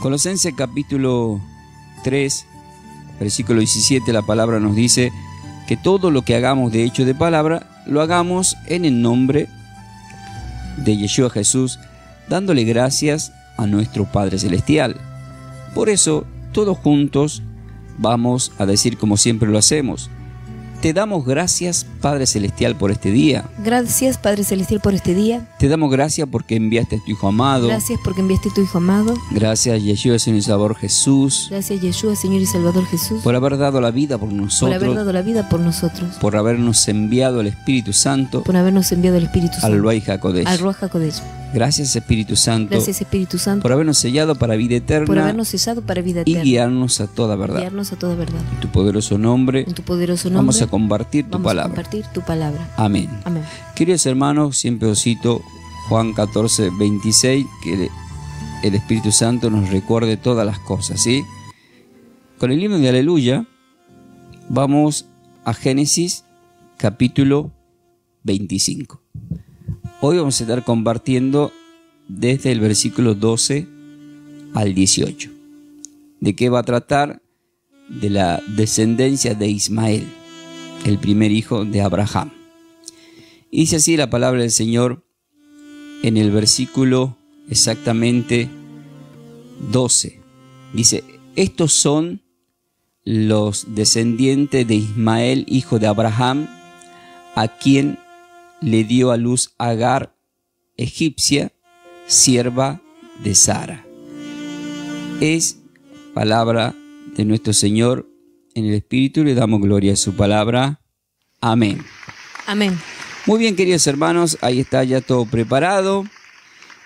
Colosenses capítulo 3, versículo 17, la palabra nos dice que todo lo que hagamos de hecho de palabra, lo hagamos en el nombre de Yeshua Jesús, dándole gracias a nuestro Padre Celestial. Por eso, todos juntos vamos a decir como siempre lo hacemos: te damos gracias, Padre Celestial, por este día. Gracias, Padre Celestial, por este día. Te damos gracias porque enviaste a tu Hijo amado. Gracias porque enviaste a tu Hijo amado. Gracias, Yeshua, Señor y Salvador Jesús. Gracias, Yeshua, Señor y Salvador Jesús. Por haber dado la vida por nosotros. Por haber dado la vida por nosotros. Por habernos enviado el Espíritu Santo. Por habernos enviado el Espíritu Santo. Al Ruach HaKodesh. Al Ruach HaKodesh. Gracias, Espíritu Santo. Gracias, Espíritu Santo. Por habernos sellado para vida eterna. Por habernos sellado para vida eterna. Y guiarnos a toda verdad. Guiarnos a toda verdad. En tu poderoso nombre. En tu poderoso nombre. Vamos a compartir tu palabra. Compartir tu palabra. Amén. Amén. Queridos hermanos, siempre os cito Juan 14, 26, que el Espíritu Santo nos recuerde todas las cosas, ¿sí? Con el himno de Aleluya vamos a Génesis capítulo 25. Hoy vamos a estar compartiendo desde el versículo 12 al 18. ¿De qué va a tratar? De la descendencia de Ismael, el primer hijo de Abraham. Y dice así la palabra del Señor en el versículo exactamente 12. Dice: estos son los descendientes de Ismael, hijo de Abraham, a quien le dio a luz Agar, egipcia, sierva de Sara. Es palabra de nuestro Señor. En el Espíritu le damos gloria a su palabra. Amén. Amén. Muy bien, queridos hermanos, ahí está ya todo preparado.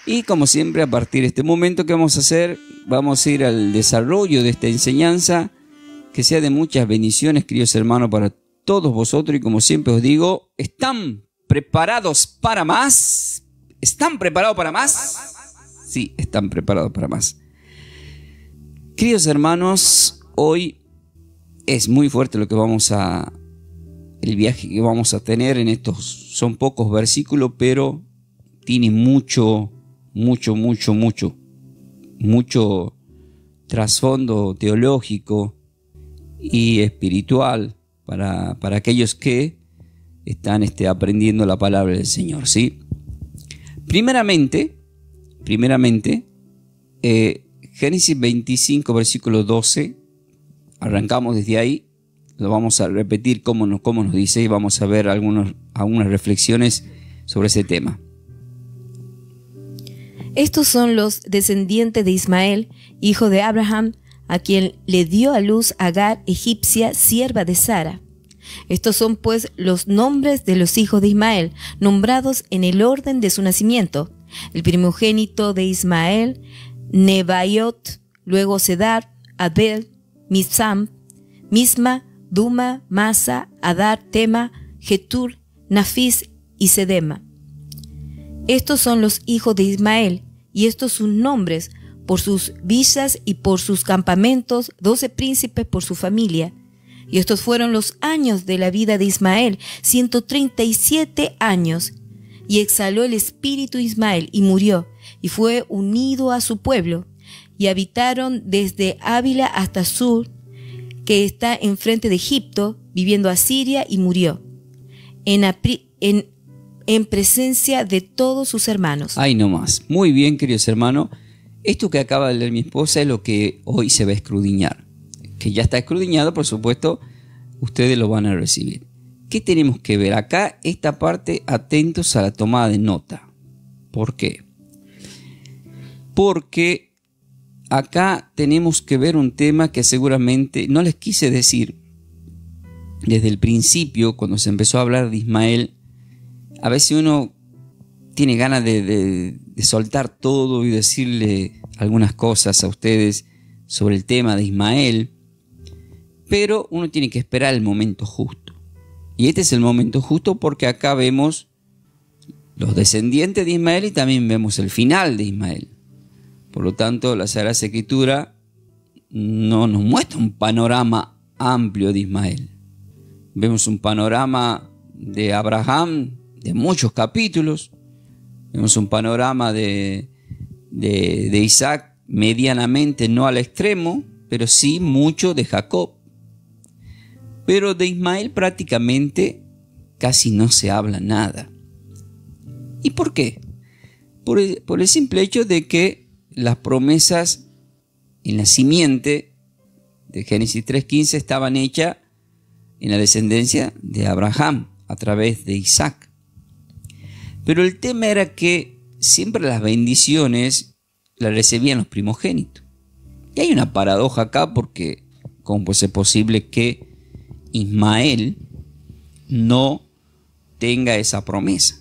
Y como siempre, a partir de este momento, ¿qué vamos a hacer? Vamos a ir al desarrollo de esta enseñanza, que sea de muchas bendiciones, queridos hermanos, para todos vosotros. Y como siempre os digo, ¿están preparados para más? ¿Están preparados para más? Sí, están preparados para más. Queridos hermanos, hoy es muy fuerte el viaje que vamos a tener en estos. Son pocos versículos, pero tiene mucho trasfondo teológico y espiritual para aquellos que están aprendiendo la palabra del Señor, ¿sí? Primeramente, Génesis 25, versículo 12, arrancamos desde ahí, lo vamos a repetir cómo nos dice, y vamos a ver algunas reflexiones sobre ese tema. Estos son los descendientes de Ismael, hijo de Abraham, a quien le dio a luz Agar, egipcia, sierva de Sara. Estos son pues los nombres de los hijos de Ismael, nombrados en el orden de su nacimiento. El primogénito de Ismael, Nebaiot, luego Sedar, Abel, Mibsam, Misma, Duma, Masa, Adar, Tema, Getur, Nafis y Sedema. Estos son los hijos de Ismael, y estos sus nombres, por sus villas y por sus campamentos, 12 príncipes por su familia. Y estos fueron los años de la vida de Ismael, 137 años. Y exhaló el espíritu Ismael y murió, y fue unido a su pueblo. Y habitaron desde Ávila hasta Sur, que está enfrente de Egipto, viviendo a Siria, y murió en presencia de todos sus hermanos. Ahí nomás. Muy bien, queridos hermanos. Esto que acaba de leer mi esposa es lo que hoy se va a escudriñar. Que ya está escudriñado, por supuesto, ustedes lo van a recibir. ¿Qué tenemos que ver? Acá, esta parte, atentos a la tomada de nota. ¿Por qué? Porque acá tenemos que ver un tema que seguramente no les quise decir desde el principio, cuando se empezó a hablar de Ismael. A veces uno tiene ganas de soltar todo y decirle algunas cosas a ustedes sobre el tema de Ismael, pero uno tiene que esperar el momento justo. Y este es el momento justo, porque acá vemos los descendientes de Ismael y también vemos el final de Ismael. Por lo tanto, la Sagrada Escritura no nos muestra un panorama amplio de Ismael. Vemos un panorama de Abraham de muchos capítulos. Vemos un panorama de Isaac medianamente, no al extremo, pero sí mucho de Jacob. Pero de Ismael prácticamente casi no se habla nada. ¿Y por qué? Por el simple hecho de que las promesas en la simiente de Génesis 3:15 estaban hechas en la descendencia de Abraham a través de Isaac. Pero el tema era que siempre las bendiciones las recibían los primogénitos. Y hay una paradoja acá, porque ¿cómo puede ser posible que Ismael no tenga esa promesa?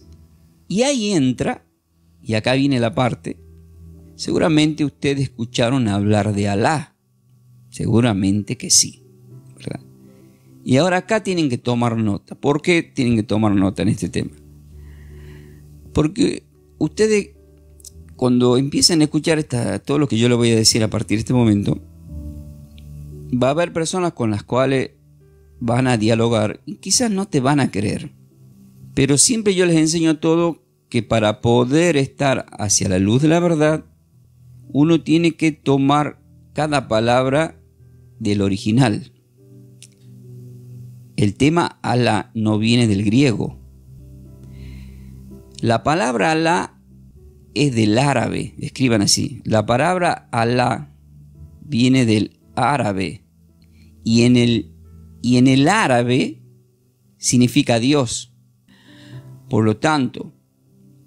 Y ahí entra, y acá viene la parte, seguramente ustedes escucharon hablar de Alá. Seguramente que sí, ¿verdad? Y ahora acá tienen que tomar nota. ¿Por qué tienen que tomar nota en este tema? Porque ustedes, cuando empiezan a escuchar todo lo que yo les voy a decir a partir de este momento, va a haber personas con las cuales van a dialogar y quizás no te van a creer. Pero siempre yo les enseño todo, que para poder estar hacia la luz de la verdad, uno tiene que tomar cada palabra del original. El tema Alá no viene del griego. La palabra Alá es del árabe, escriban así. La palabra Alá viene del árabe y en el árabe significa Dios. Por lo tanto,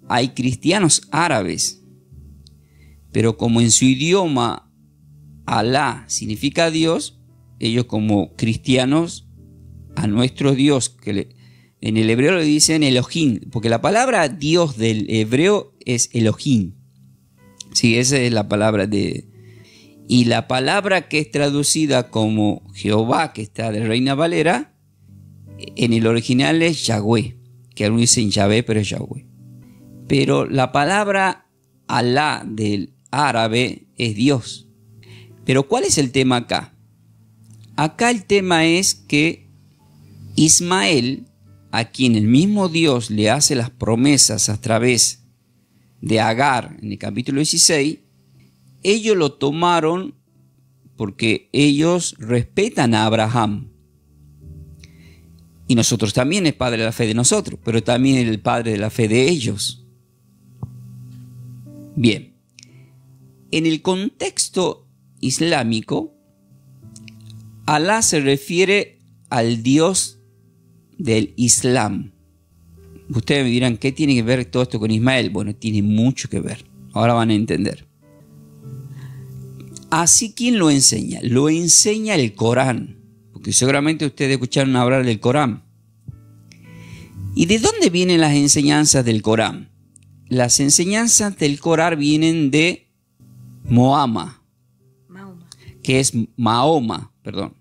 hay cristianos árabes, pero como en su idioma Alá significa Dios, ellos como cristianos a nuestro Dios, que en el hebreo le dicen Elohim, porque la palabra Dios del hebreo es Elohim. Sí, esa es la palabra y la palabra que es traducida como Jehová, que está de Reina Valera, en el original es Yahweh, que algunos dicen Yahvé, pero es Yahweh. Pero la palabra Alá del árabe es Dios. Pero ¿cuál es el tema acá? Acá el tema es que Ismael, a quien el mismo Dios le hace las promesas a través de Agar en el capítulo 16, ellos lo tomaron porque ellos respetan a Abraham. Y nosotros también es padre de la fe de nosotros, pero también es el padre de la fe de ellos. Bien, en el contexto islámico, Alá se refiere al Dios del Islam. Ustedes me dirán, ¿qué tiene que ver todo esto con Ismael? Bueno, tiene mucho que ver. Ahora van a entender. Así, ¿quién lo enseña? Lo enseña el Corán, porque seguramente ustedes escucharon hablar del Corán. ¿Y de dónde vienen las enseñanzas del Corán? Las enseñanzas del Corán vienen de Mahoma, que es Mahoma, perdón.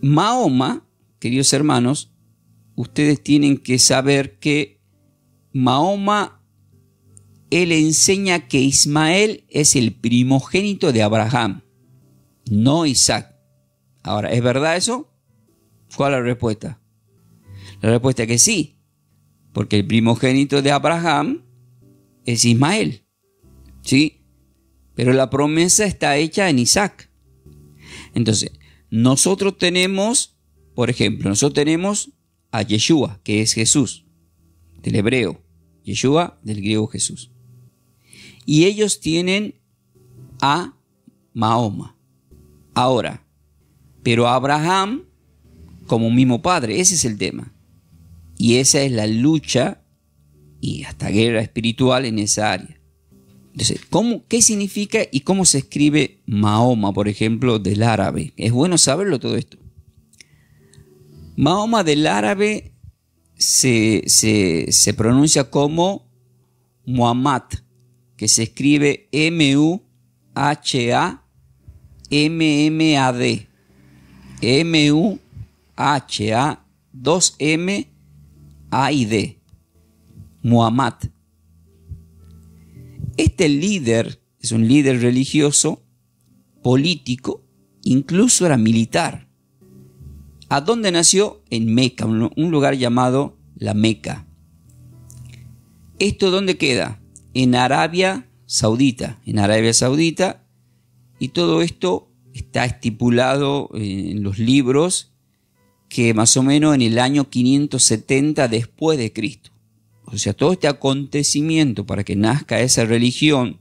Mahoma, queridos hermanos, ustedes tienen que saber que Mahoma, él enseña que Ismael es el primogénito de Abraham, no Isaac. Ahora, ¿es verdad eso? ¿Cuál es la respuesta? La respuesta es que sí, porque el primogénito de Abraham es Ismael, ¿sí? Pero la promesa está hecha en Isaac. Entonces, nosotros tenemos, por ejemplo, a Yeshua, que es Jesús, del hebreo. Yeshua, del griego Jesús. Y ellos tienen a Mahoma. Ahora, pero Abraham como mismo padre, ese es el tema. Y esa es la lucha y hasta guerra espiritual en esa área. Entonces, ¿qué significa y cómo se escribe Mahoma, por ejemplo, del árabe? Es bueno saberlo todo esto. Mahoma del árabe se pronuncia como Muhammad, que se escribe M-U-H-A-M-M-A-D. M-U-H-A 2-M A-I-D. Muhammad. Este líder es un líder religioso, político, incluso era militar. ¿A dónde nació? En Meca, un lugar llamado la Meca. ¿Esto dónde queda? En Arabia Saudita, en Arabia Saudita, y todo esto está estipulado en los libros que más o menos en el año 570 después de Cristo. O sea, todo este acontecimiento para que nazca esa religión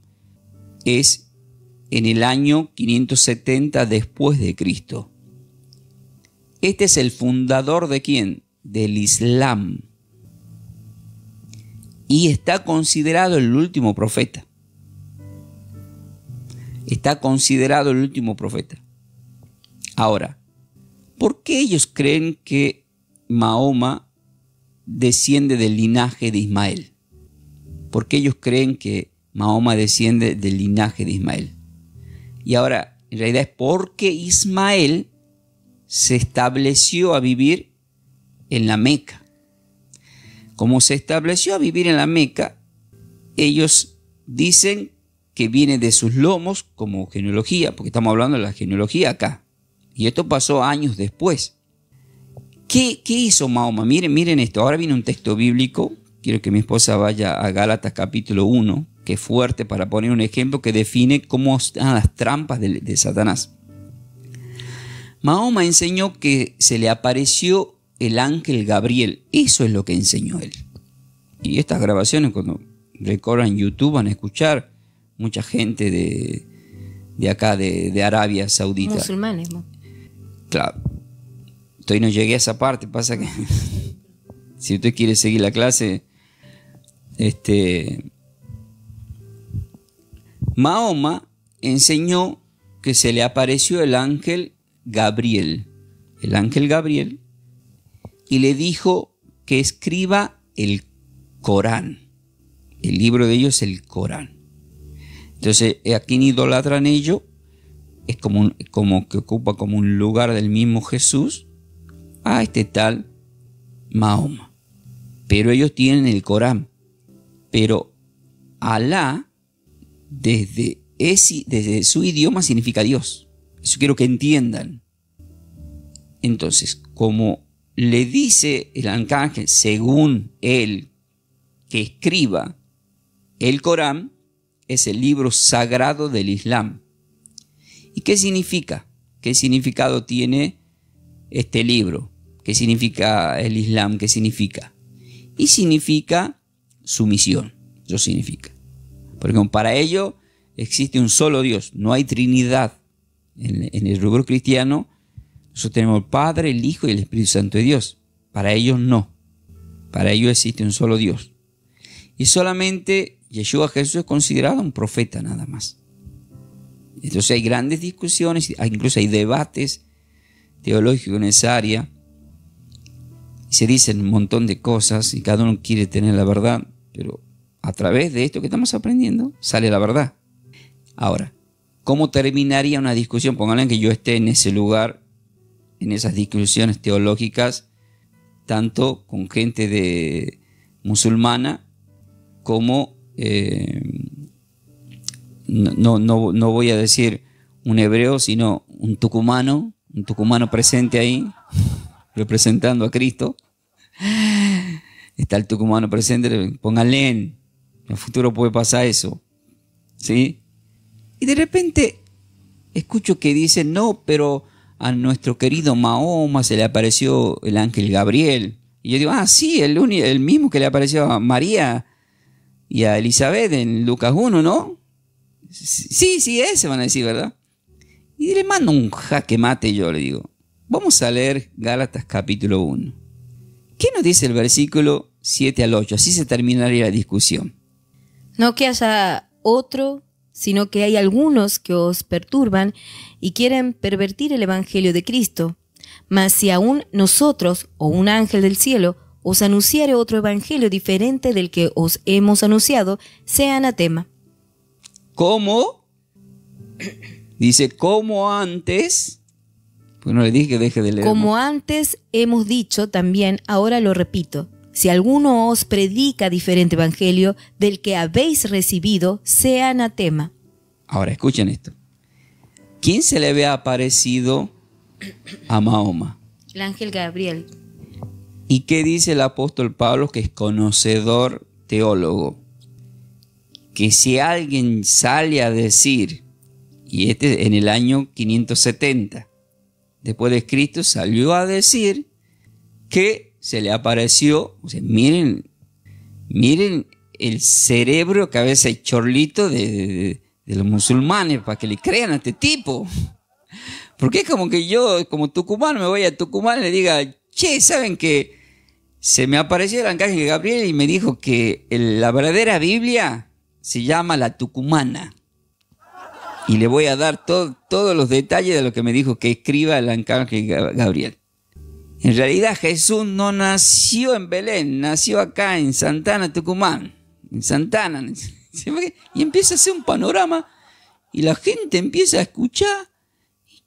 es en el año 570 después de Cristo. Este es el fundador ¿de quién? Del Islam. Y está considerado el último profeta. Está considerado el último profeta. Ahora, ¿por qué ellos creen que Mahoma desciende del linaje de Ismael? ¿Por qué ellos creen que Mahoma desciende del linaje de Ismael? Y ahora, en realidad es porque Ismael se estableció a vivir en la Meca. Como se estableció a vivir en la Meca, ellos dicen que viene de sus lomos como genealogía, porque estamos hablando de la genealogía acá. Y esto pasó años después. ¿Qué hizo Mahoma? Miren esto. Ahora viene un texto bíblico. Quiero que mi esposa vaya a Gálatas capítulo 1, que es fuerte para poner un ejemplo que define cómo están las trampas de Satanás. Mahoma enseñó que se le apareció el ángel Gabriel. Eso es lo que enseñó él. Y estas grabaciones, cuando recorran YouTube, van a escuchar mucha gente de acá, de Arabia Saudita. Musulmanes, ¿no? Claro. Todavía no llegué a esa parte. Pasa que si usted quiere seguir la clase, Mahoma enseñó que se le apareció el ángel Gabriel, y le dijo que escriba el Corán. El libro de ellos es el Corán. Entonces, ¿a quién idolatran ellos? Es como que ocupa como un lugar del mismo Jesús a este tal Mahoma. Pero ellos tienen el Corán. Pero Alá, desde su idioma, significa Dios. Eso quiero que entiendan. Entonces, como le dice el arcángel, según él, que escriba el Corán, es el libro sagrado del Islam. ¿Y qué significa? ¿Qué significado tiene este libro? ¿Qué significa el Islam? ¿Qué significa? Y significa sumisión. Eso significa. Porque para ello existe un solo Dios. No hay Trinidad. En el rubro cristiano, nosotros tenemos el Padre, el Hijo y el Espíritu Santo de Dios. Para ellos no. Para ellos existe un solo Dios. Y solamente Yeshua Jesús es considerado un profeta nada más. Entonces hay grandes discusiones, incluso hay debates teológicos en esa área. Y se dicen un montón de cosas y cada uno quiere tener la verdad. Pero a través de esto que estamos aprendiendo sale la verdad. Ahora, ¿cómo terminaría una discusión? Pónganle que yo esté en ese lugar, en esas discusiones teológicas, tanto con gente de musulmana como, no voy a decir un hebreo, sino un tucumano presente ahí, representando a Cristo. Está el tucumano presente, pónganle en el futuro puede pasar eso, ¿sí? Y de repente escucho que dicen, no, pero a nuestro querido Mahoma se le apareció el ángel Gabriel. Y yo digo, sí, el mismo que le apareció a María y a Elizabeth en Lucas 1, ¿no? Sí, ese van a decir, ¿verdad? Y le mando un jaque mate, yo le digo, vamos a leer Gálatas capítulo 1. ¿Qué nos dice el versículo 7 al 8? Así se terminaría la discusión. No que haya otro, sino que hay algunos que os perturban y quieren pervertir el evangelio de Cristo. Mas si aún nosotros o un ángel del cielo os anunciare otro evangelio diferente del que os hemos anunciado, sea anatema. ¿Cómo? Dice, como antes. Pues no le dije que deje de leer. Como antes hemos dicho también, ahora lo repito. Si alguno os predica diferente evangelio del que habéis recibido, sea anatema. Ahora escuchen esto. ¿Quién se le había aparecido a Mahoma? El ángel Gabriel. ¿Y qué dice el apóstol Pablo, que es conocedor teólogo? que si alguien sale a decir, y este en el año 570 después de Cristo, salió a decir que se le apareció, o sea, miren el cerebro, cabeza y chorlito de los musulmanes, para que le crean a este tipo. Porque es como que yo, como tucumano, me voy a Tucumán y le diga, che, ¿saben que se me apareció el arcángel Gabriel y me dijo que la verdadera Biblia se llama la tucumana? Y le voy a dar todos los detalles de lo que me dijo que escriba el arcángel Gabriel. En realidad Jesús no nació en Belén, nació acá en Santana, Tucumán. En Santana. Y empieza a hacer un panorama y la gente empieza a escuchar.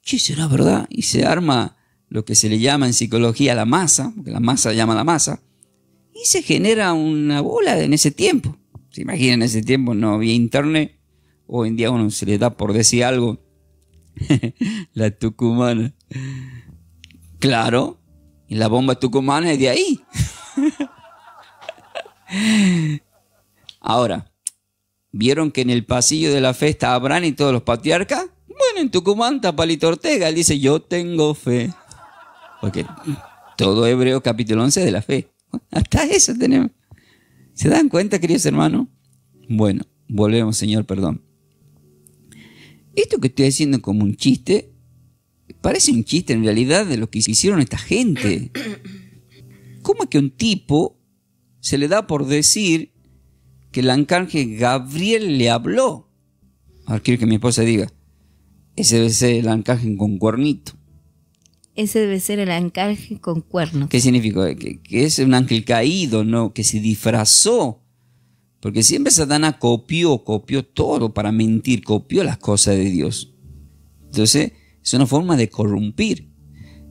¿Qué será verdad? Y se arma lo que se le llama en psicología la masa, porque la masa llama la masa, y se genera una bola en ese tiempo. ¿Se imaginan? En ese tiempo no había internet. Hoy en día uno se le da por decir algo. La tucumana. Claro, y la bomba tucumana es de ahí. Ahora, ¿vieron que en el pasillo de la fe está Abraham y todos los patriarcas? Bueno, en Tucumán está Palito Ortega. Él dice, yo tengo fe. Porque todo Hebreo capítulo 11 de la fe. Hasta eso tenemos. ¿Se dan cuenta, queridos hermanos? Bueno, volvemos, Señor, perdón. Esto que estoy haciendo como un chiste, parece un chiste en realidad de lo que hicieron esta gente. ¿Cómo es que un tipo se le da por decir que el arcángel Gabriel le habló? Ahora quiero que mi esposa diga, ese debe ser el arcángel con cuernito. Ese debe ser el arcángel con cuernos. ¿Qué significa? Que es un ángel caído, ¿no? Que se disfrazó. Porque siempre Satanás copió todo para mentir, copió las cosas de Dios. Entonces, es una forma de corrompir.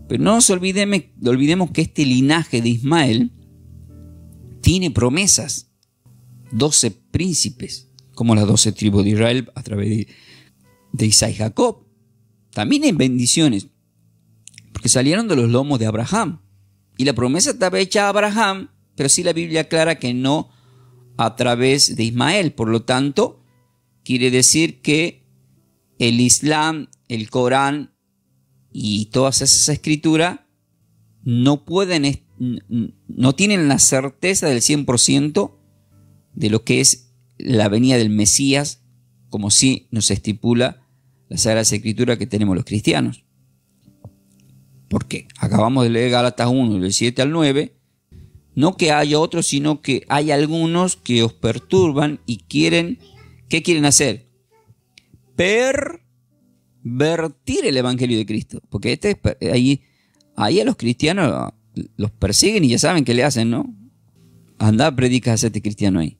Pero no nos olvidemos que este linaje de Ismael tiene promesas. 12 príncipes, como las 12 tribus de Israel a través de Isaac y Jacob. También hay bendiciones, porque salieron de los lomos de Abraham. Y la promesa estaba hecha a Abraham, pero sí la Biblia aclara que no a través de Ismael. Por lo tanto, quiere decir que el Islam, el Corán y todas esas escrituras no tienen la certeza del 100% de lo que es la venida del Mesías, como sí nos estipula la Sagrada Escritura que tenemos los cristianos. ¿Por qué? Acabamos de leer Gálatas 1, del 7 al 9. No que haya otros, sino que hay algunos que os perturban y quieren, ¿qué quieren hacer? Pervertir el Evangelio de Cristo. Porque ahí a los cristianos los persiguen y ya saben qué le hacen, ¿no? Anda, predica a este cristiano ahí.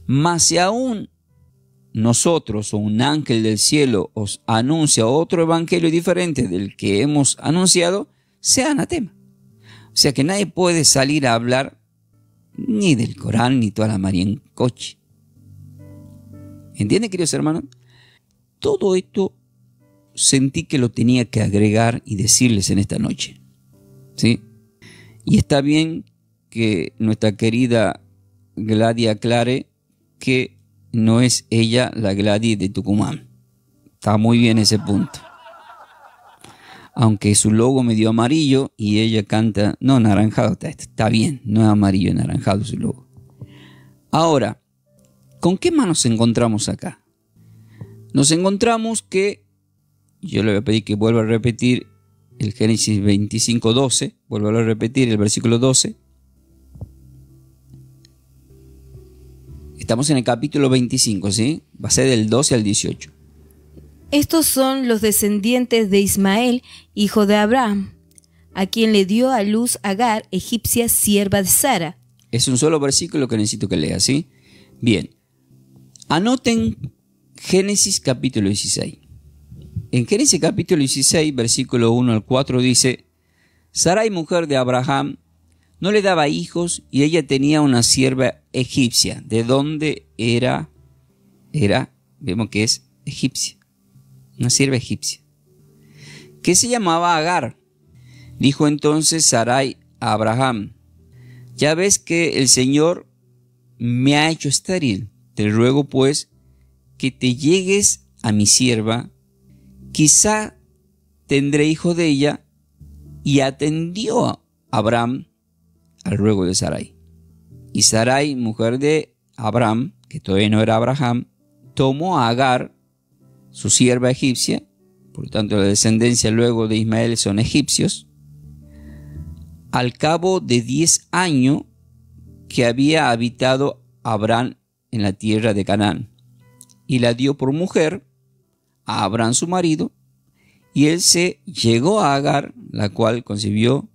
Mas si aún nosotros o un ángel del cielo os anuncia otro evangelio diferente del que hemos anunciado, sea anatema. O sea que nadie puede salir a hablar ni del Corán ni toda la mariencoche. ¿Entienden, queridos hermanos? Todo esto sentí que lo tenía que agregar y decirles en esta noche. ¿Sí? Y está bien que nuestra querida Gladys aclare que no es ella la Gladys de Tucumán. Está muy bien ese punto. Aunque su logo medio amarillo y ella canta, no, naranjado está bien, no es amarillo, es naranjado su logo. Ahora, ¿con qué más nos encontramos acá? Nos encontramos que, yo le voy a pedir que vuelva a repetir el Génesis 25:12, vuelvo a repetir el versículo 12. Estamos en el capítulo 25, ¿sí? Va a ser del 12 al 18. Estos son los descendientes de Ismael, hijo de Abraham, a quien le dio a luz Agar, egipcia, sierva de Sara. Es un solo versículo que necesito que lea, ¿sí? Bien. Anoten Génesis capítulo 16. En Génesis capítulo 16, versículo 1 al 4 dice: Sarai, mujer de Abraham, no le daba hijos y ella tenía una sierva egipcia. ¿De dónde era? Vemos que es egipcia. Una sierva egipcia, que se llamaba Agar. Dijo entonces Sarai a Abraham: ya ves que el Señor me ha hecho estéril. te ruego pues que te llegues a mi sierva, quizá tendré hijo de ella. Y atendió Abraham al ruego de Sarai. Y Sarai, mujer de Abraham, que todavía no era Abraham, tomó a Agar, su sierva egipcia, por lo tanto la descendencia luego de Ismael son egipcios, al cabo de 10 años que había habitado Abraham en la tierra de Canaán, y la dio por mujer a Abraham su marido, y él se llegó a Agar, la cual concibió,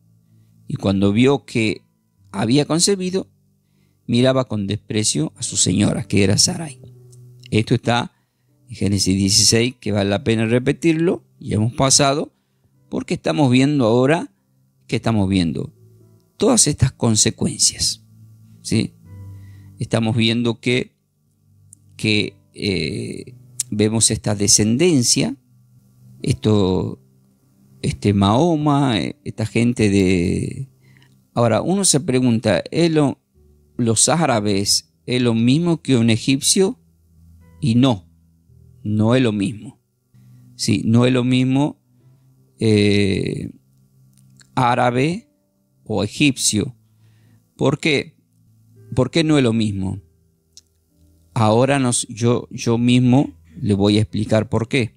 y cuando vio que había concebido, miraba con desprecio a su señora, que era Sarai. Esto está en Génesis 16, que vale la pena repetirlo, ya hemos pasado, porque estamos viendo ahora, ¿qué estamos viendo? Todas estas consecuencias, ¿sí? Estamos viendo que vemos esta descendencia, Mahoma, esta gente de... Ahora, uno se pregunta, ¿los árabes es lo mismo que un egipcio? Y no es lo mismo. Sí, no es lo mismo árabe o egipcio. ¿Por qué? ¿Por qué no es lo mismo? Ahora yo mismo le voy a explicar por qué.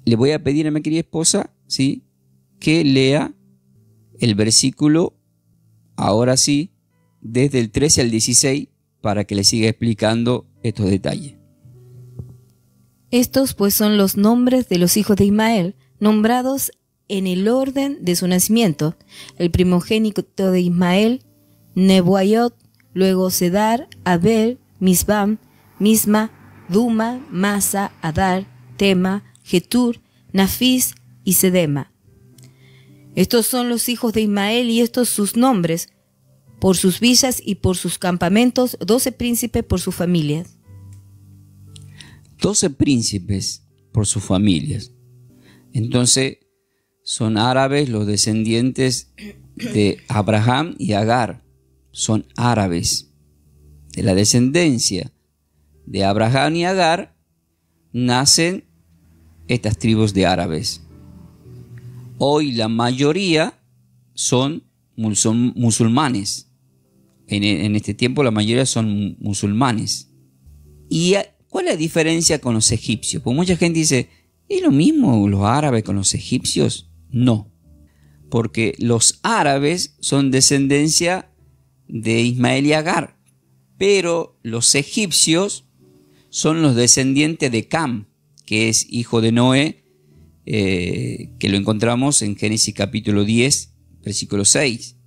Le voy a pedir a mi querida esposa, ¿sí?, que lea el versículo, ahora sí, desde el 13 al 16, para que le siga explicando estos detalles. Estos pues son los nombres de los hijos de Ismael, nombrados en el orden de su nacimiento. El primogénito de Ismael, Nebuayot, luego Sedar, Abel, Misbam, Misma, Duma, Masa, Adar, Tema, Getur, Nafis y Sedema. Estos son los hijos de Ismael y estos sus nombres, por sus villas y por sus campamentos, 12 príncipes por sus familias. 12 príncipes por sus familias. Entonces, son árabes los descendientes de Abraham y Agar. Son árabes. De la descendencia de Abraham y Agar nacen estas tribus de árabes. Hoy la mayoría son musulmanes. En este tiempo la mayoría son musulmanes. ¿Y cuál es la diferencia con los egipcios? Pues mucha gente dice, ¿es lo mismo los árabes con los egipcios? No, porque los árabes son descendencia de Ismael y Agar, pero los egipcios son los descendientes de Cam, que es hijo de Noé, que lo encontramos en Génesis capítulo 10, versículo 6.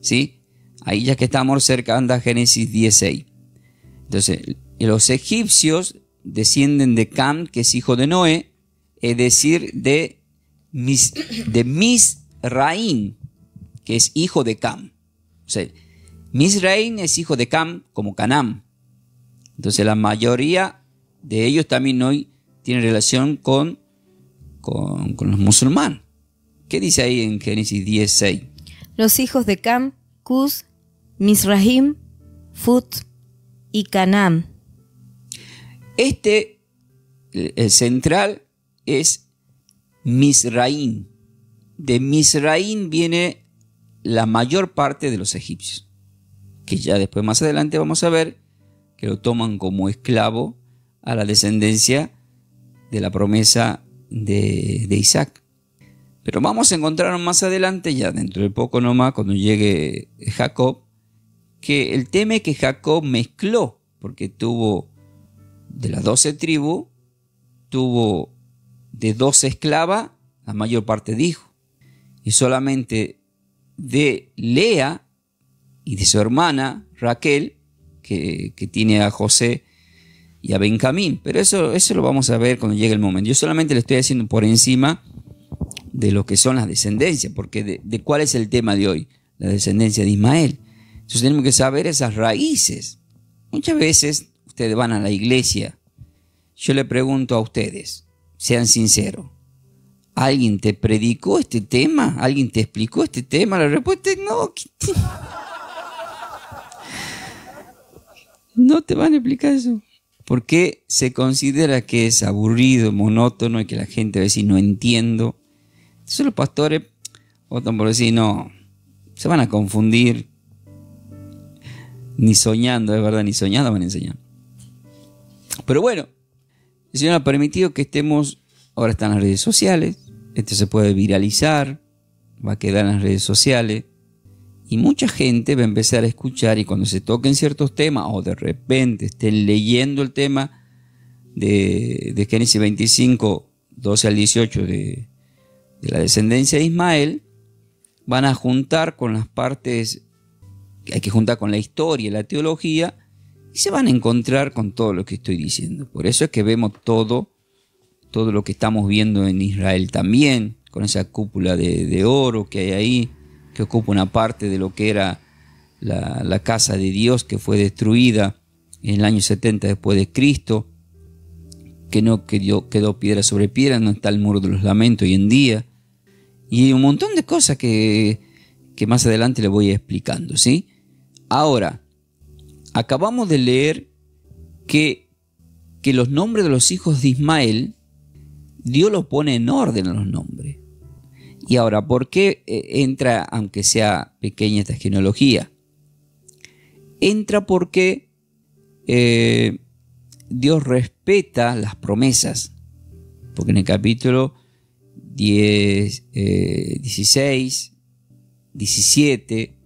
¿Sí? Ahí ya que estamos cerca anda Génesis 10:6. Entonces, los egipcios descienden de Cam, que es hijo de Noé, es decir, de Misraim, que es hijo de Cam. O sea, Misraim es hijo de Cam, como Canaán. Entonces, la mayoría de ellos también hoy tienen relación con los musulmanes. ¿Qué dice ahí en Génesis 10:6? Los hijos de Cam, Cus, Misraim, Fut y Canaán. El central es Misraim. De Misraim viene la mayor parte de los egipcios, que ya después más adelante vamos a ver que lo toman como esclavo a la descendencia de la promesa de Isaac. Pero vamos a encontrar más adelante, ya dentro de poco nomás, cuando llegue Jacob, que el tema es que Jacob mezcló, porque tuvo de las 12 tribus, tuvo de 12 esclavas la mayor parte de hijos, y solamente de Lea y de su hermana Raquel, que tiene a José y a Benjamín. Pero eso lo vamos a ver cuando llegue el momento. Yo solamente le estoy haciendo por encima de lo que son las descendencias, porque de cuál es el tema de hoy, la descendencia de Ismael. Entonces tenemos que saber esas raíces. Muchas veces ustedes van a la iglesia, yo le pregunto a ustedes, sean sinceros, ¿alguien te predicó este tema? ¿Alguien te explicó este tema? La respuesta es no. No te van a explicar eso. Porque se considera que es aburrido, monótono y que la gente va a decir no entiendo. Entonces los pastores optan por decir no, se van a confundir. Ni soñando, es verdad, ni soñando van a enseñar. Pero bueno, el Señor ha permitido que estemos, ahora están las redes sociales, esto se puede viralizar, va a quedar en las redes sociales. Y mucha gente va a empezar a escuchar y cuando se toquen ciertos temas o de repente estén leyendo el tema de Génesis 25, 12 al 18 de la descendencia de Ismael, van a juntar con las partes que hay que juntar con la historia y la teología y se van a encontrar con todo lo que estoy diciendo. Por eso es que vemos todo lo que estamos viendo en Israel también, con esa cúpula de oro que hay ahí, que ocupa una parte de lo que era la casa de Dios que fue destruida en el año 70 después de Cristo, que no quedó piedra sobre piedra, no está el muro de los lamentos hoy en día, y un montón de cosas que más adelante le voy explicando, ¿sí? Ahora, acabamos de leer que los nombres de los hijos de Ismael, Dios los pone en orden a los nombres. Y ahora, ¿por qué entra, aunque sea pequeña esta genealogía? Entra porque Dios respeta las promesas. Porque en el capítulo 10, 16, 17,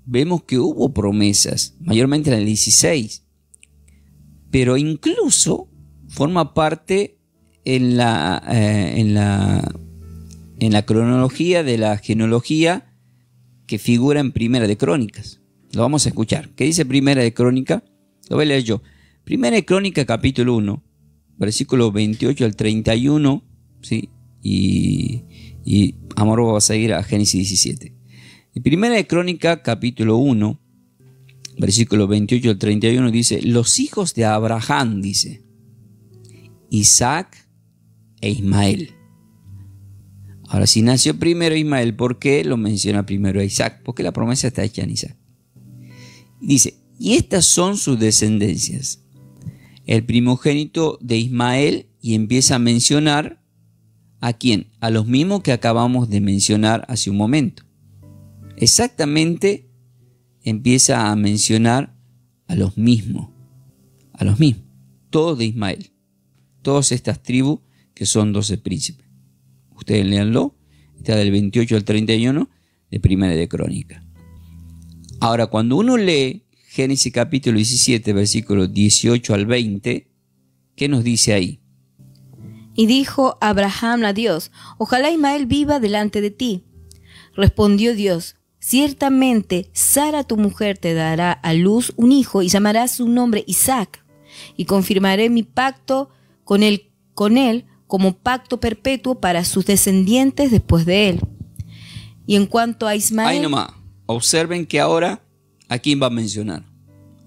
vemos que hubo promesas, mayormente en el 16. Pero incluso forma parte en la cronología de la genealogía que figura en Primera de Crónicas. Lo vamos a escuchar. ¿Qué dice Primera de Crónica? Lo voy a leer yo. Primera de Crónica, capítulo 1, versículo 28 al 31, ¿sí? Y ahora vamos a ir a Génesis 17. En Primera de Crónica, capítulo 1, versículo 28 al 31, dice: los hijos de Abraham, dice, Isaac e Ismael. Ahora, si nació primero Ismael, ¿por qué lo menciona primero a Isaac? Porque la promesa está hecha en Isaac. Dice, y estas son sus descendencias. El primogénito de Ismael, y empieza a mencionar ¿a quién? A los mismos que acabamos de mencionar hace un momento. Exactamente empieza a mencionar a los mismos. A los mismos. Todos de Ismael. Todas estas tribus que son 12 príncipes. Ustedes léanlo, está del 28 al 31 de Primera de Crónica. Ahora, cuando uno lee Génesis capítulo 17, versículos 18 al 20, ¿qué nos dice ahí? Y dijo Abraham a Dios: ojalá Ismael viva delante de ti. Respondió Dios: ciertamente Sara tu mujer te dará a luz un hijo y llamarás su nombre Isaac, y confirmaré mi pacto con él como pacto perpetuo para sus descendientes después de él. Y en cuanto a Ismael... Ahí nomás, observen que ahora, ¿a quién va a mencionar?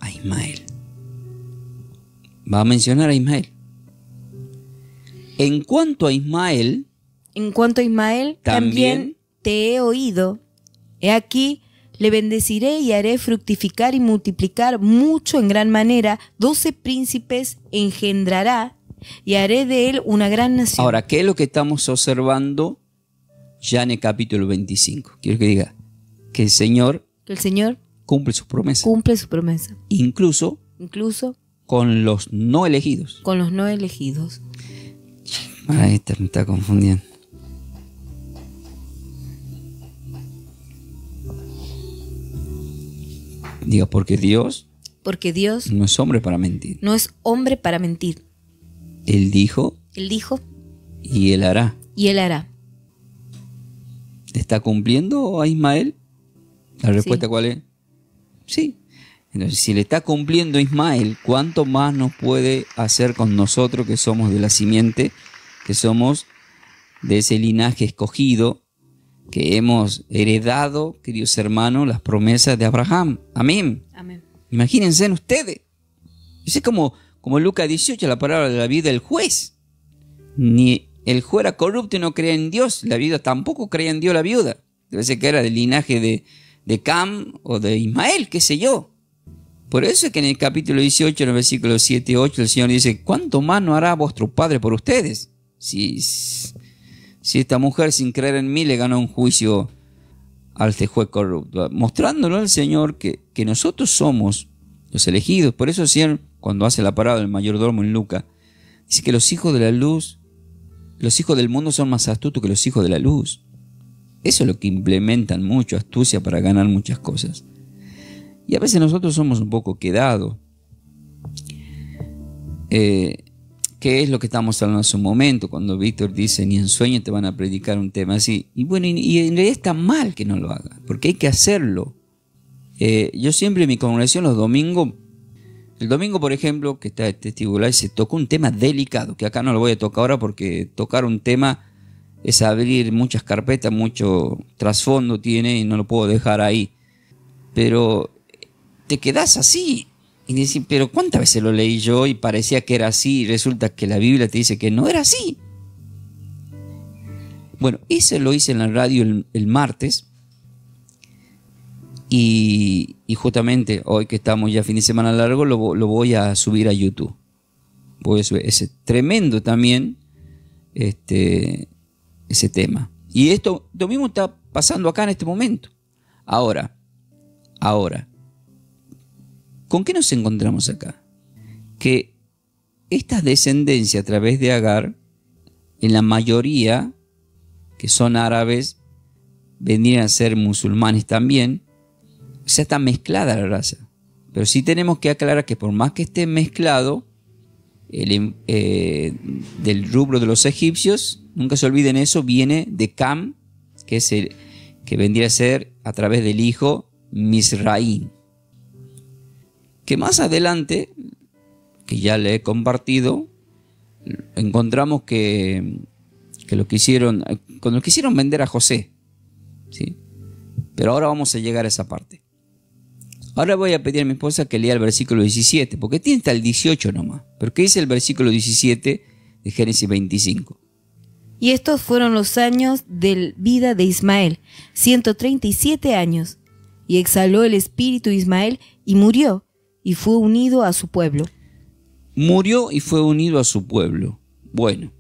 A Ismael. Va a mencionar a Ismael. En cuanto a Ismael... también te he oído. He aquí, le bendeciré y haré fructificar y multiplicar mucho en gran manera. 12 príncipes engendrará y haré de él una gran nación. Ahora, ¿qué es lo que estamos observando ya en el capítulo 25? Quiero que diga que el Señor cumple sus promesas. Cumple su promesa. Incluso con los no elegidos. Con los no elegidos. Ahí me está confundiendo. Diga, porque Dios no es hombre para mentir. No es hombre para mentir. Él dijo. Y Él hará. ¿Está cumpliendo a Ismael? ¿La respuesta cuál es? Sí. Entonces, si le está cumpliendo a Ismael, ¿cuánto más nos puede hacer con nosotros que somos de la simiente, que somos de ese linaje escogido, que hemos heredado, queridos hermanos, las promesas de Abraham? Amén. Imagínense en ustedes. Es como Lucas 18, la palabra de la vida del juez. Ni el juez era corrupto y no creía en Dios. La viuda tampoco creía en Dios, la viuda. Debe ser que era del linaje de Cam o de Ismael, qué sé yo. Por eso es que en el capítulo 18, en el versículo 7 y 8, el Señor dice, ¿cuánto más no hará vuestro Padre por ustedes? Si esta mujer, sin creer en mí, le ganó un juicio al juez corrupto, mostrándolo al Señor que nosotros somos los elegidos. Por eso el Señor, cuando hace la parábola del mayordomo en Lucas, dice que los hijos de la luz, los hijos del mundo son más astutos que los hijos de la luz. Eso es lo que implementan mucho, astucia para ganar muchas cosas. Y a veces nosotros somos un poco quedados. ¿Qué es lo que estamos hablando hace un momento? Cuando Víctor dice, ni en sueño te van a predicar un tema así. Y bueno, y en realidad está mal que no lo haga, porque hay que hacerlo. Yo siempre en mi congregación los domingos, el domingo por ejemplo, que está el testigo, se tocó un tema delicado, que acá no lo voy a tocar ahora porque tocar un tema es abrir muchas carpetas, mucho trasfondo tiene y no lo puedo dejar ahí. Pero te quedás así y decís, pero ¿cuántas veces lo leí yo y parecía que era así y resulta que la Biblia te dice que no era así? Bueno, eso lo hice en la radio el martes y justamente hoy que estamos ya fin de semana largo lo voy a subir a YouTube. Voy a subir ese tremendo también ese tema. Y esto lo mismo está pasando acá en este momento. Ahora, ¿con qué nos encontramos acá? Que esta descendencia a través de Agar, en la mayoría, que son árabes, vendrían a ser musulmanes también, o sea, está mezclada la raza. Pero sí tenemos que aclarar que por más que esté mezclado, del rubro de los egipcios, nunca se olviden eso, viene de Cam, que vendría a ser a través del hijo Misraín. Que más adelante, que ya le he compartido, encontramos que lo quisieron, cuando quisieron vender a José, ¿sí? Pero ahora vamos a llegar a esa parte. Ahora voy a pedir a mi esposa que lea el versículo 17, porque tiene hasta el 18 nomás. Pero ¿qué dice el versículo 17 de Génesis 25? Y estos fueron los años de vida de Ismael, 137 años. Y exhaló el espíritu de Ismael y murió, y fue unido a su pueblo. Murió y fue unido a su pueblo. Bueno,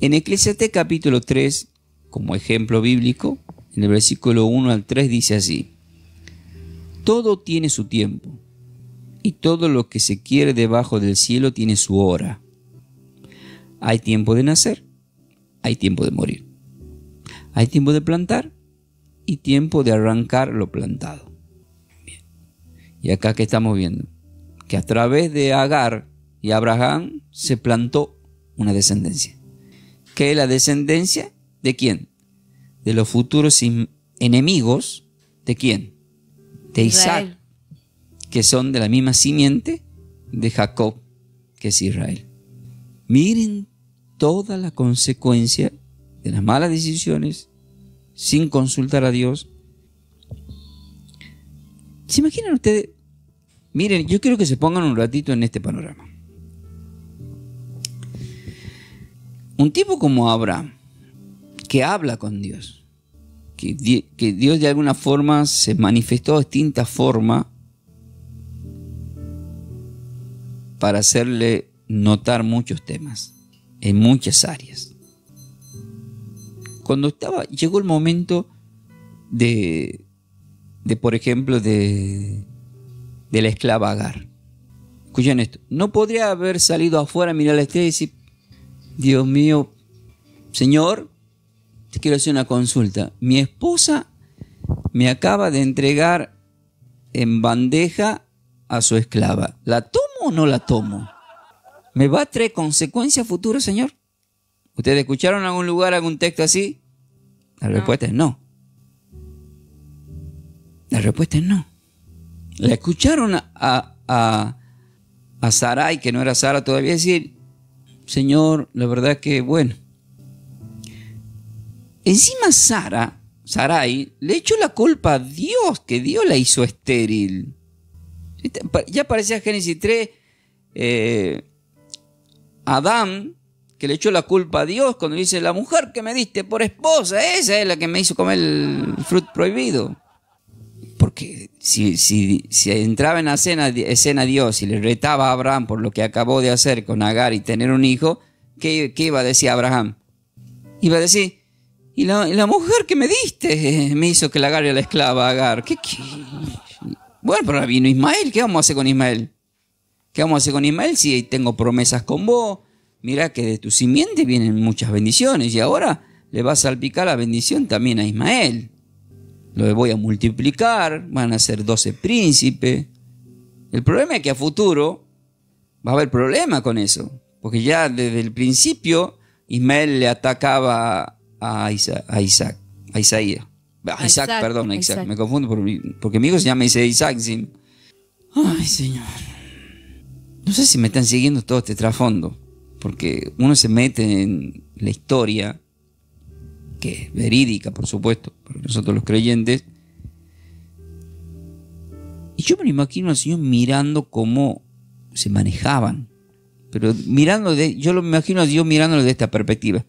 en Eclesiastés capítulo 3, como ejemplo bíblico, en el versículo 1 al 3 dice así: todo tiene su tiempo, y todo lo que se quiere debajo del cielo tiene su hora. Hay tiempo de nacer, hay tiempo de morir. Hay tiempo de plantar y tiempo de arrancar lo plantado. Bien. Y acá que estamos viendo que a través de Agar y Abraham se plantó una descendencia. ¿Qué es la descendencia? ¿De quién? De los futuros enemigos. ¿De quién? De Isaac, que son de la misma simiente de Jacob, que es Israel. Miren toda la consecuencia de las malas decisiones sin consultar a Dios. ¿Se imaginan ustedes? Miren, yo quiero que se pongan un ratito en este panorama. Un tipo como Abraham, que habla con Dios, que Dios de alguna forma se manifestó de distinta forma para hacerle notar muchos temas en muchas áreas. Cuando llegó el momento de por ejemplo, de la esclava Agar. Escuchen esto. No podría haber salido afuera, mirar la estrella y decir: Dios mío, Señor, te quiero hacer una consulta. Mi esposa me acaba de entregar en bandeja a su esclava. ¿La tomo o no la tomo? ¿Me va a traer consecuencias futuras, Señor? ¿Ustedes escucharon en algún lugar algún texto así? La respuesta es no. La respuesta es no. La escucharon a Sarai, que no era Sara todavía, decir: Señor, la verdad que bueno. Encima Sarai le echó la culpa a Dios, que Dios la hizo estéril. Ya parecía Génesis 3, Adán, que le echó la culpa a Dios cuando dice: la mujer que me diste por esposa, esa es la que me hizo comer el fruto prohibido. Porque si entraba en escena Dios y le retaba a Abraham por lo que acabó de hacer con Agar y tener un hijo, ¿qué iba a decir Abraham? Iba a decir, y la mujer que me diste me hizo que la agarre a la esclava Agar. ¿Qué? Bueno, pero ahora vino Ismael, ¿qué vamos a hacer con Ismael? ¿Qué vamos a hacer con Ismael si tengo promesas con vos? Mira que de tu simiente vienen muchas bendiciones y ahora le vas a salpicar la bendición también a Ismael. Lo voy a multiplicar, van a ser 12 príncipes. El problema es que a futuro va a haber problema con eso, porque ya desde el principio Ismael le atacaba a Isaac, me confundo porque mi hijo se llama Isaac. Sí. Ay, Señor. No sé si me están siguiendo todo este trasfondo, porque uno se mete en la historia, que es verídica, por supuesto, para nosotros los creyentes. Y yo me imagino al Señor mirando cómo se manejaban. Pero yo lo imagino a Dios mirándolo de esta perspectiva.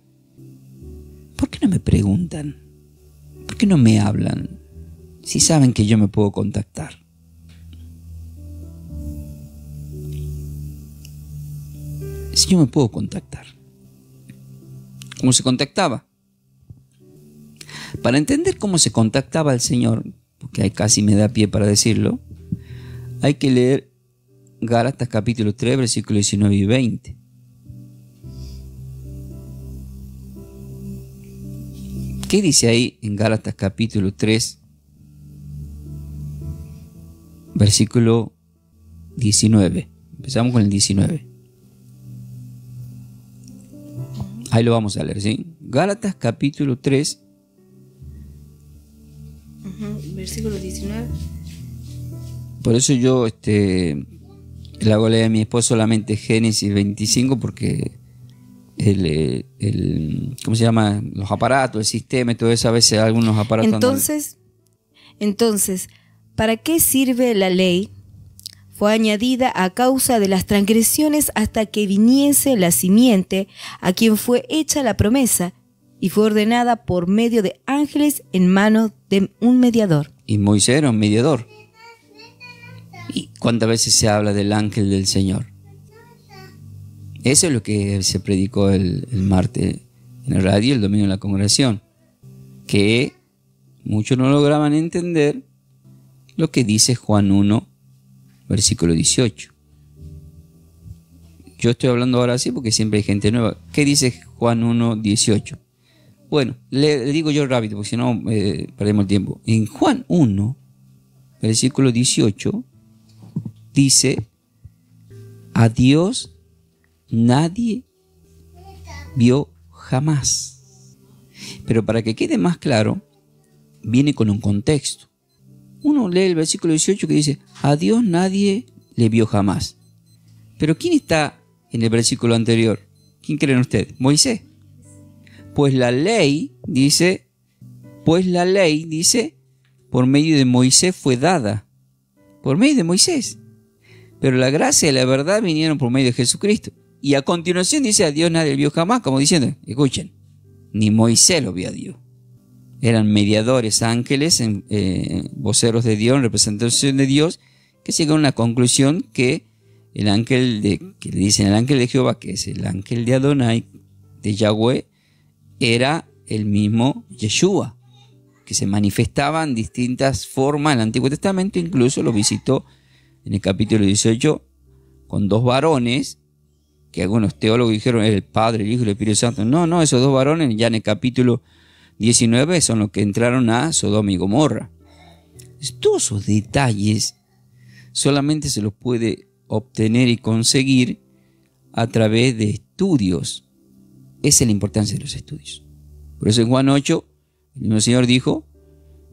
¿Por qué no me preguntan? ¿Por qué no me hablan? Si saben que yo me puedo contactar. Si yo me puedo contactar. ¿Cómo se contactaba? Para entender cómo se contactaba al Señor, porque ahí casi me da pie para decirlo, hay que leer Gálatas capítulo 3, versículos 19 y 20. ¿Qué dice ahí en Gálatas capítulo 3, versículo 19? Empezamos con el 19. Ahí lo vamos a leer, ¿sí? Gálatas capítulo 3, versículo 19. Por eso yo le hago leer a mi esposo solamente Génesis 25, porque ¿cómo se llama? Los aparatos, el sistema y todo eso, a veces algunos aparatos. Entonces, ¿para qué sirve la ley? Fue añadida a causa de las transgresiones hasta que viniese la simiente a quien fue hecha la promesa, y fue ordenada por medio de ángeles en manos de un mediador. Y Moisés era un mediador. ¿Y cuántas veces se habla del ángel del Señor? Eso es lo que se predicó el martes en el radio, el domingo en la congregación. Que muchos no lograban entender lo que dice Juan 1, versículo 18. Yo estoy hablando ahora así porque siempre hay gente nueva. ¿Qué dice Juan 1, 18? Bueno, le digo yo rápido porque si no perdemos el tiempo. En Juan 1, versículo 18, dice: a Dios nadie vio jamás. Pero para que quede más claro, viene con un contexto. Uno lee el versículo 18 que dice: a Dios nadie le vio jamás. Pero ¿quién está en el versículo anterior? ¿Quién creen ustedes? Moisés. Pues la ley dice, por medio de Moisés fue dada. Por medio de Moisés. Pero la gracia y la verdad vinieron por medio de Jesucristo. Y a continuación dice: a Dios nadie vio jamás, como diciendo, escuchen, ni Moisés lo vio a Dios. Eran mediadores, ángeles, voceros de Dios, representación de Dios, que llegaron a una conclusión que el ángel que le dicen el ángel de Jehová, que es el ángel de Adonai, de Yahweh, era el mismo Yeshua, que se manifestaba en distintas formas en el Antiguo Testamento. Incluso lo visitó en el capítulo 18 con dos varones, que algunos teólogos dijeron era el Padre, el Hijo y el Espíritu Santo. No, esos dos varones ya en el capítulo 19 son los que entraron a Sodoma y Gomorra. Todos esos detalles solamente se los puede obtener y conseguir a través de estudios. Esa es la importancia de los estudios. Por eso en Juan 8, el mismo Señor dijo: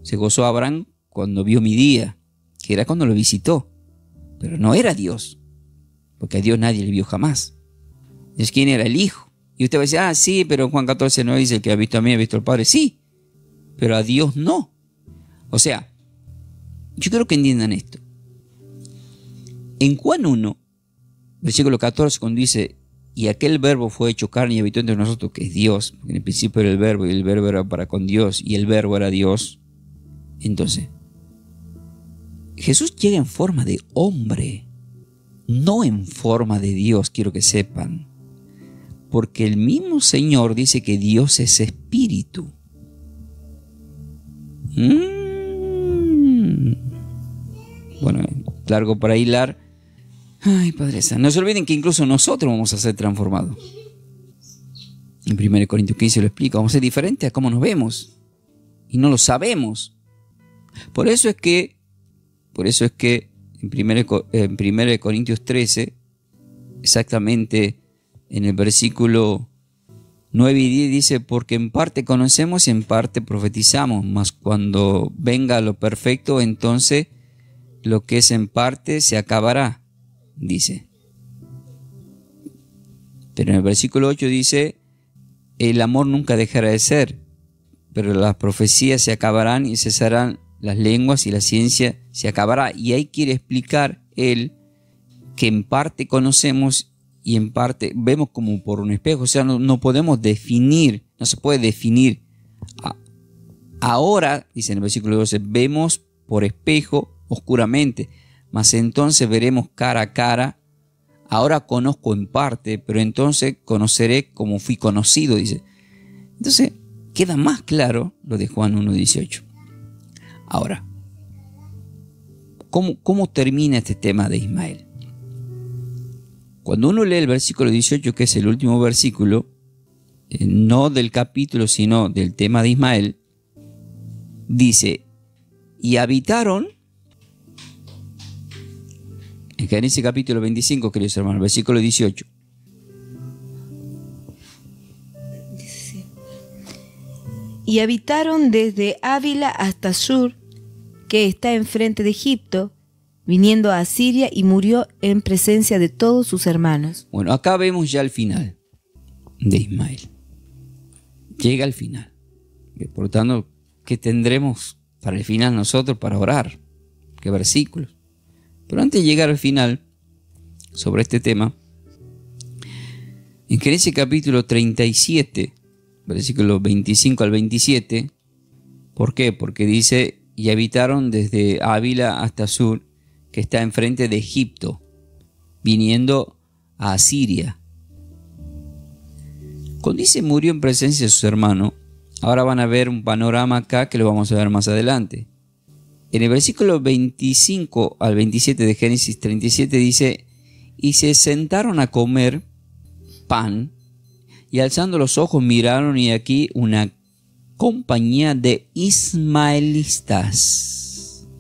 se gozó Abraham cuando vio mi día, que era cuando lo visitó. Pero no era Dios, porque a Dios nadie le vio jamás. Entonces, ¿quién era? El Hijo. Y usted va a decir: sí, pero en Juan 14 no dice: el que ha visto a mí ha visto al Padre. Sí, pero a Dios no. O sea, yo quiero que entiendan esto. En Juan 1, versículo 14, cuando dice: y aquel verbo fue hecho carne y habitó entre nosotros, que es Dios, porque en el principio era el verbo, y el verbo era para con Dios, y el verbo era Dios. Entonces, Jesús llega en forma de hombre, no en forma de Dios, quiero que sepan. Porque el mismo Señor dice que Dios es espíritu. Bueno, largo para hilar. Ay, Padre Santo. No se olviden que incluso nosotros vamos a ser transformados. En 1 Corintios 15 lo explica. Vamos a ser diferentes a cómo nos vemos. Y no lo sabemos. Por eso es que en 1 Corintios 13, exactamente en el versículo 9 y 10 dice, porque en parte conocemos y en parte profetizamos, mas cuando venga lo perfecto, entonces lo que es en parte se acabará, dice. Pero en el versículo 8 dice, el amor nunca dejará de ser, pero las profecías se acabarán y cesarán las lenguas y la ciencia se acabará. Y ahí quiere explicar él que en parte conocemos y en parte vemos como por un espejo. O sea, no podemos definir, no se puede definir. Ahora, dice en el versículo 12, vemos por espejo oscuramente, mas entonces veremos cara a cara. Ahora conozco en parte, pero entonces conoceré como fui conocido, dice. Entonces, queda más claro lo de Juan 1:18. Ahora, ¿cómo termina este tema de Ismael? Cuando uno lee el versículo 18, que es el último versículo, no del capítulo, sino del tema de Ismael, dice, y habitaron, en Génesis capítulo 25, queridos hermanos, versículo 18. Y habitaron desde Ávila hasta Sur, que está enfrente de Egipto, viniendo a Asiria, y murió en presencia de todos sus hermanos. Bueno, acá vemos ya el final de Ismael. Llega al final. Por lo tanto, ¿qué tendremos para el final nosotros para orar? ¿Qué versículos? Pero antes de llegar al final, sobre este tema, en Génesis capítulo 37, versículos 25 al 27, ¿por qué? Porque dice, y habitaron desde Ávila hasta Sur, que está enfrente de Egipto, viniendo a Asiria. Cuando dice murió en presencia de sus hermanos, ahora van a ver un panorama acá que lo vamos a ver más adelante. En el versículo 25 al 27 de Génesis 37 dice, y se sentaron a comer pan, y alzando los ojos miraron, y aquí una compañía de ismaelitas,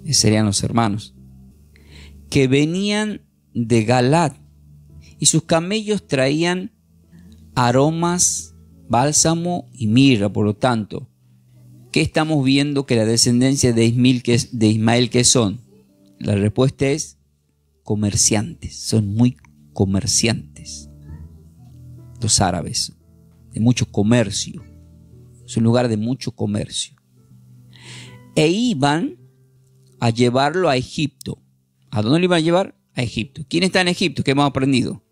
que serían los hermanos, que venían de Galaad, y sus camellos traían aromas, bálsamo y mirra. Por lo tanto, ¿qué estamos viendo que la descendencia de Ismael que son? La respuesta es comerciantes, son muy comerciantes. Los árabes, de mucho comercio, es un lugar de mucho comercio. E iban a llevarlo a Egipto. ¿A dónde lo iban a llevar? A Egipto. ¿Quién está en Egipto? ¿Qué hemos aprendido?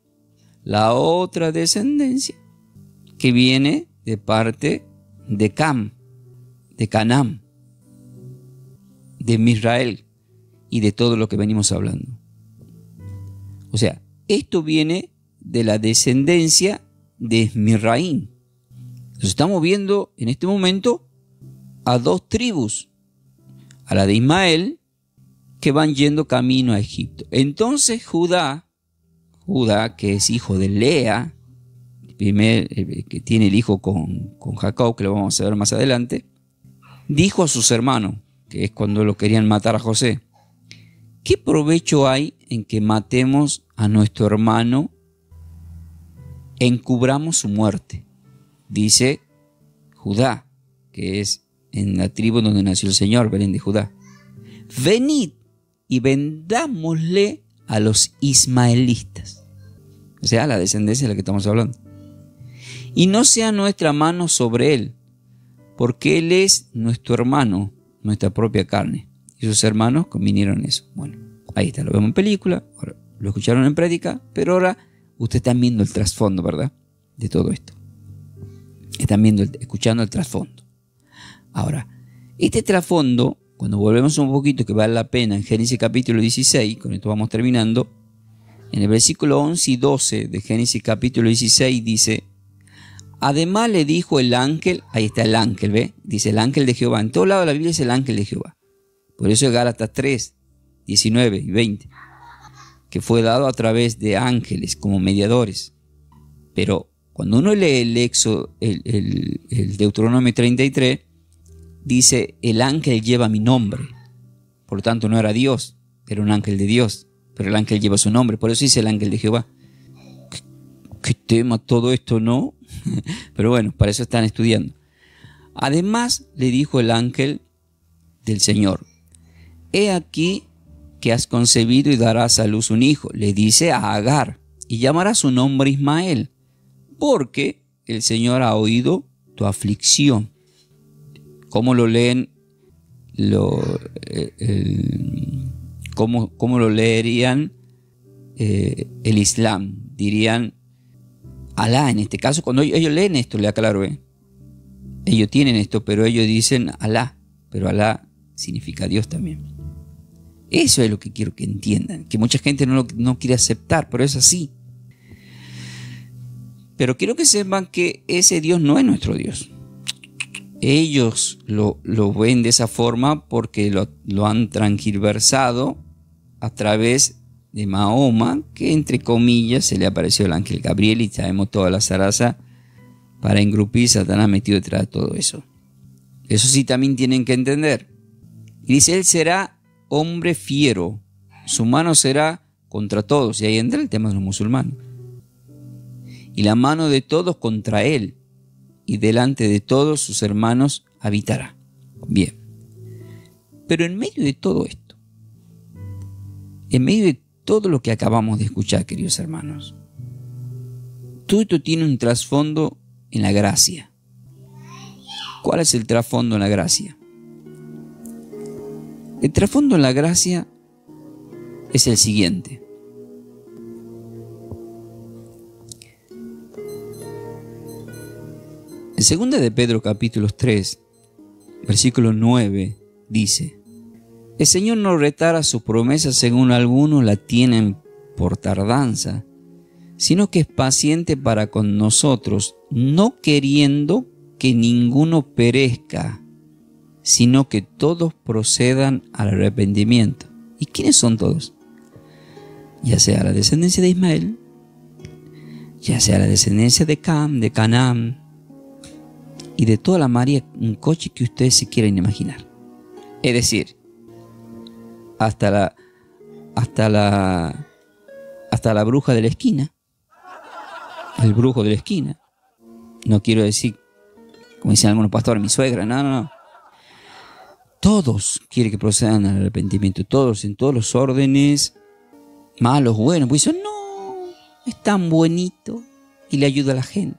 La otra descendencia que viene de parte de Cam, de Canaán, de Misrael y de todo lo que venimos hablando. O sea, esto viene de la descendencia de Misraín. Entonces estamos viendo en este momento a dos tribus, a la de Ismael, que van yendo camino a Egipto. Entonces Judá, que es hijo de Lea, que tiene el hijo con Jacob, que lo vamos a ver más adelante, dijo a sus hermanos, que es cuando lo querían matar a José, ¿qué provecho hay en que matemos a nuestro hermano, encubramos su muerte? Dice Judá, que es en la tribu donde nació el Señor, Belén de Judá. Venid y vendámosle a los ismaelitas, o sea, la descendencia de la que estamos hablando, y no sea nuestra mano sobre él, porque él es nuestro hermano, nuestra propia carne. Y sus hermanos convinieron eso. Bueno, ahí está, lo vemos en película, ahora lo escucharon en prédica, pero ahora ustedes están viendo el trasfondo, ¿verdad? De todo esto. Están escuchando el trasfondo. Ahora, este trasfondo cuando volvemos un poquito, que vale la pena, en Génesis capítulo 16, con esto vamos terminando, en el versículo 11 y 12 de Génesis capítulo 16 dice: además le dijo el ángel, ahí está el ángel, ¿ve? Dice el ángel de Jehová. En todo lado de la Biblia es el ángel de Jehová. Por eso es Gálatas 3, 19 y 20, que fue dado a través de ángeles como mediadores. Pero cuando uno lee el Deuteronomio 33, dice: el ángel lleva mi nombre. Por lo tanto, no era Dios, era un ángel de Dios, pero el ángel lleva su nombre. Por eso dice el ángel de Jehová. ¿Qué tema todo esto, no? Pero bueno, para eso están estudiando. Además, le dijo el ángel del Señor: he aquí que has concebido y darás a luz un hijo. Le dice a Agar, y llamará su nombre Ismael, porque el Señor ha oído tu aflicción. ¿Cómo lo leen? ¿Cómo lo leerían el Islam? Dirían Alá en este caso. Cuando ellos leen esto, le aclaro, ellos tienen esto, pero ellos dicen Alá, pero Alá significa Dios también. Eso es lo que quiero que entiendan, que mucha gente no quiere aceptar, pero es así. Pero quiero que sepan que ese Dios no es nuestro Dios. Ellos lo ven de esa forma porque lo han transgiversado a través de Mahoma, que entre comillas se le apareció el ángel Gabriel, y sabemos toda la zaraza para engrupir. Satanás metido detrás de todo eso. Eso sí también tienen que entender. Y dice: él será hombre fiero, su mano será contra todos. Y ahí entra el tema de los musulmanes. Y la mano de todos contra él, y delante de todos sus hermanos habitará. Bien. Pero en medio de todo esto, en medio de todo lo que acabamos de escuchar, queridos hermanos, todo esto tiene un trasfondo en la gracia. ¿Cuál es el trasfondo en la gracia? El trasfondo en la gracia es el siguiente. En 2 de Pedro capítulo 3, versículo 9, dice: el Señor no retarda su promesa, según algunos la tienen por tardanza, sino que es paciente para con nosotros, no queriendo que ninguno perezca, sino que todos procedan al arrepentimiento. ¿Y quiénes son todos? Ya sea la descendencia de Ismael, ya sea la descendencia de Cam, de Canaán, y de toda la María, un coche que ustedes se quieran imaginar. Es decir, hasta la bruja de la esquina, el brujo de la esquina. No quiero decir, como dicen algunos pastores, mi suegra, no. Todos quieren que procedan al arrepentimiento, todos, en todos los órdenes, malos, buenos, pues dicen: no, es tan bonito y le ayuda a la gente.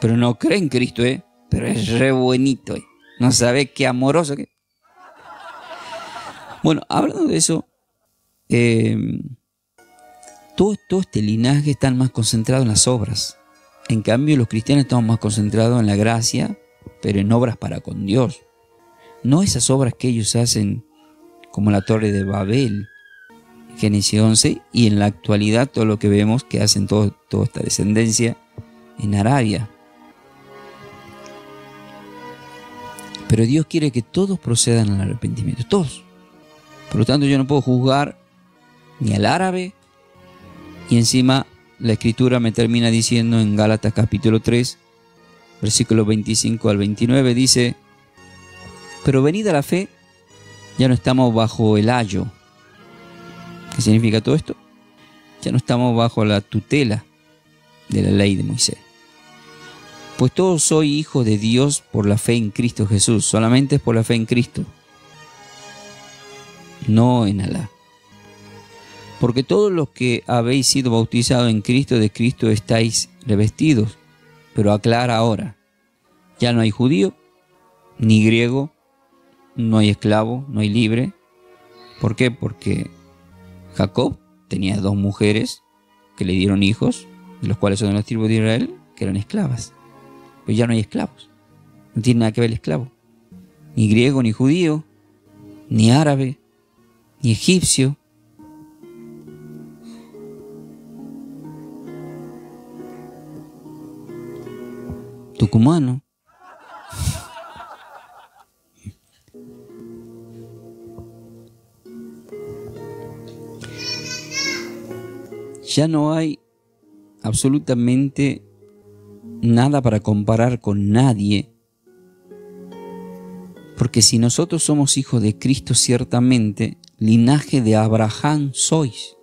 Pero no creen en Cristo, pero es re bonito, no sabe qué amoroso que. Bueno, hablando de eso, todo este linaje está más concentrado en las obras. En cambio, los cristianos estamos más concentrados en la gracia, pero en obras para con Dios. No esas obras que ellos hacen como la Torre de Babel, Génesis 11, y en la actualidad todo lo que vemos que hacen toda esta descendencia en Arabia. Pero Dios quiere que todos procedan al arrepentimiento, todos. Por lo tanto, yo no puedo juzgar ni al árabe, y encima la Escritura me termina diciendo en Gálatas capítulo 3, versículos 25 al 29, dice: pero venida la fe, ya no estamos bajo el ayo. ¿Qué significa todo esto? Ya no estamos bajo la tutela de la ley de Moisés. Pues todos soy hijos de Dios por la fe en Cristo Jesús. Solamente es por la fe en Cristo, no en Alá. Porque todos los que habéis sido bautizados en Cristo, de Cristo estáis revestidos. Pero aclara ahora: ya no hay judío, ni griego, no hay esclavo, no hay libre. ¿Por qué? Porque Jacob tenía 2 mujeres que le dieron hijos, de los cuales son de las tribus de Israel, que eran esclavas. Pues ya no hay esclavos. No tiene nada que ver el esclavo. Ni griego, ni judío, ni árabe, ni egipcio. Tucumano. Ya no hay absolutamente nada para comparar con nadie, porque si nosotros somos hijos de Cristo, ciertamente linaje de Abraham sois.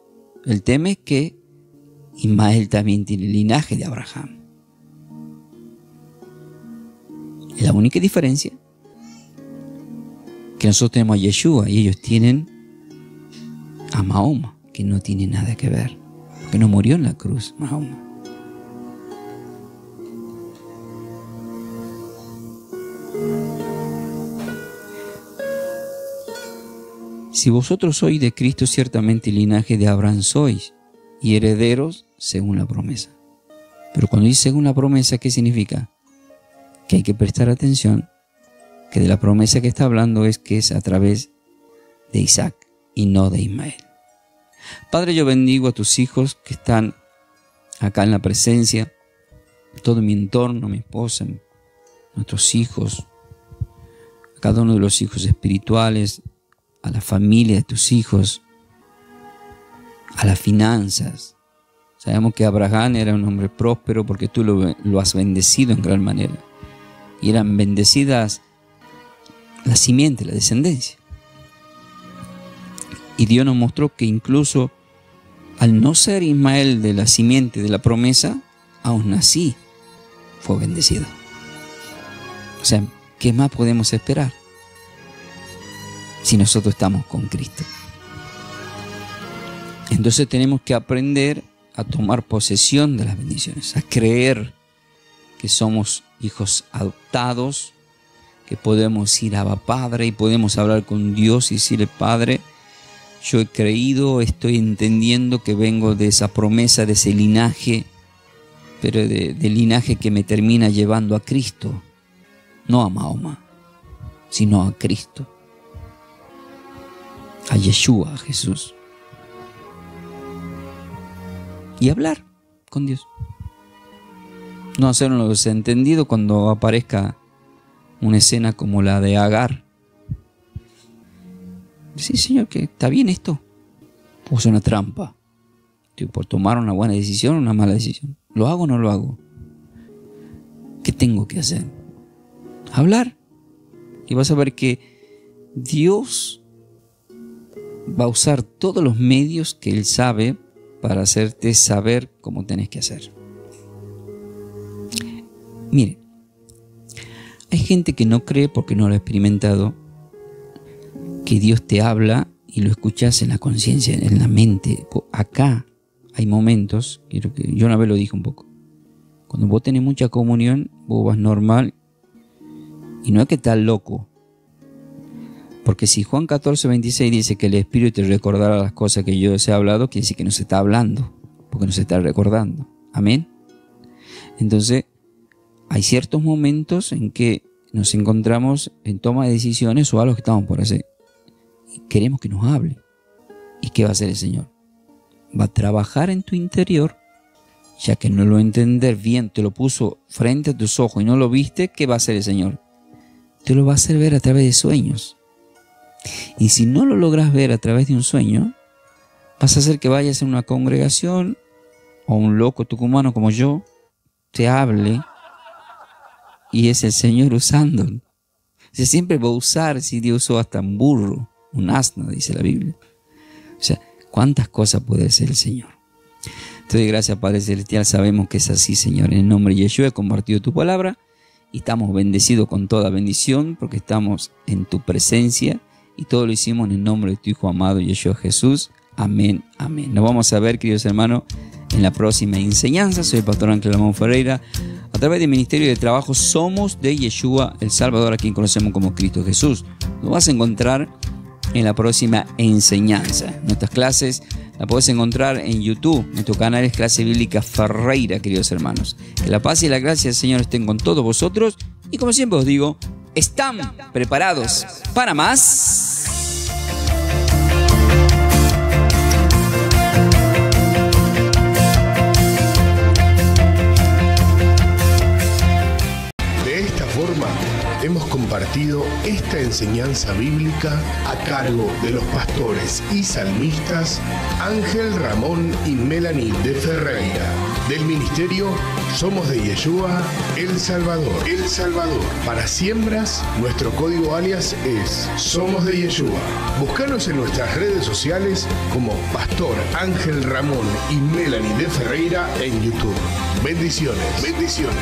El tema es que Ismael también tiene linaje de Abraham. La única diferencia que nosotros tenemos a Yeshua y ellos tienen a Mahoma, que no tiene nada que ver, porque no murió en la cruz Mahoma. Si vosotros sois de Cristo, ciertamente linaje de Abraham sois y herederos según la promesa. Pero cuando dice según la promesa, ¿qué significa? Que hay que prestar atención, que de la promesa que está hablando es que es a través de Isaac y no de Ismael. Padre, yo bendigo a tus hijos que están acá en la presencia, todo mi entorno, mi esposa, nuestros hijos, a cada uno de los hijos espirituales, a la familia de tus hijos, a las finanzas. Sabemos que Abraham era un hombre próspero porque tú lo has bendecido en gran manera. Y eran bendecidas la simiente, la descendencia. Y Dios nos mostró que incluso al no ser Ismael de la simiente de la promesa, aún así fue bendecido. O sea, ¿qué más podemos esperar si nosotros estamos con Cristo? Entonces tenemos que aprender a tomar posesión de las bendiciones, a creer que somos hijos adoptados, que podemos ir a Abba Padre y podemos hablar con Dios y decirle: Padre, yo he creído, estoy entendiendo que vengo de esa promesa, de ese linaje, pero del linaje que me termina llevando a Cristo, no a Mahoma, sino a Cristo, a Yeshua, a Jesús. Y hablar con Dios. No hacer un desentendido cuando aparezca una escena como la de Agar. Sí, Señor, que está bien esto. O es una trampa. Por tomar una buena decisión o una mala decisión. ¿Lo hago o no lo hago? ¿Qué tengo que hacer? Hablar. Y vas a ver que Dios va a usar todos los medios que Él sabe para hacerte saber cómo tenés que hacer. Mire, hay gente que no cree porque no lo ha experimentado, que Dios te habla y lo escuchas en la conciencia, en la mente. Acá hay momentos, quiero que yo una vez lo dije un poco, cuando vos tenés mucha comunión, vos vas normal y no es que estás loco. Porque si Juan 14:26 dice que el Espíritu te recordará las cosas que yo os he hablado, quiere decir que no se está hablando, porque no se está recordando. Amén. Entonces, hay ciertos momentos en que nos encontramos en toma de decisiones o algo que estamos por hacer. Y queremos que nos hable. ¿Y qué va a hacer el Señor? Va a trabajar en tu interior, ya que no lo entender bien, te lo puso frente a tus ojos y no lo viste. ¿Qué va a hacer el Señor? Te lo va a hacer ver a través de sueños. Y si no lo logras ver a través de un sueño, vas a hacer que vayas a una congregación o un loco tucumano como yo te hable y es el Señor usando. O sea, siempre va a usar, si Dios usó hasta un burro, un asno, dice la Biblia. O sea, ¿cuántas cosas puede hacer el Señor? Te doy gracias, Padre Celestial. Sabemos que es así, Señor. En el nombre de Yeshua he compartido tu palabra y estamos bendecidos con toda bendición porque estamos en tu presencia y todo lo hicimos en el nombre de tu Hijo amado, Yeshua Jesús. Amén, amén. Nos vamos a ver, queridos hermanos, en la próxima enseñanza. Soy el pastor Ángel Ramón Ferreira. A través del Ministerio de Trabajo Somos de Yeshua, el Salvador, a quien conocemos como Cristo Jesús. Nos vas a encontrar en la próxima enseñanza. Nuestras clases las puedes encontrar en YouTube. Nuestro canal es Clase Bíblica Ferreira, queridos hermanos. Que la paz y la gracia del Señor estén con todos vosotros. Y como siempre os digo, ¿están preparados para más? forma, hemos compartido esta enseñanza bíblica a cargo de los pastores y salmistas Ángel Ramón y Melanie de Ferreira, del ministerio Somos de Yeshua, El Salvador. El Salvador. Para siembras, nuestro código alias es Somos de Yeshua. Búscanos en nuestras redes sociales como Pastor Ángel Ramón y Melanie de Ferreira en YouTube. Bendiciones. Bendiciones.